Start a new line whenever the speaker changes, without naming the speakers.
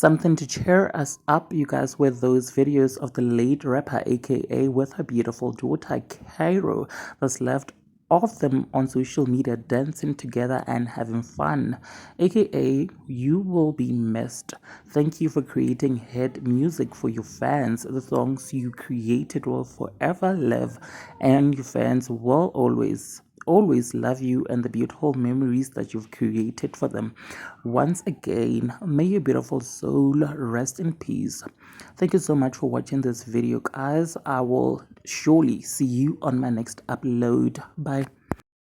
something to cheer us up, you guys, with those videos of the late rapper, aka with her beautiful daughter Kairo, that's left of them on social media dancing together and having fun. AKA, you will be missed. Thank you for creating hit music for your fans. The songs you created will forever live, and your fans will always love you and the beautiful memories that you've created for them. Once again, may your beautiful soul rest in peace. Thank you so much for watching this video, guys. I will surely see you on my next upload. Bye.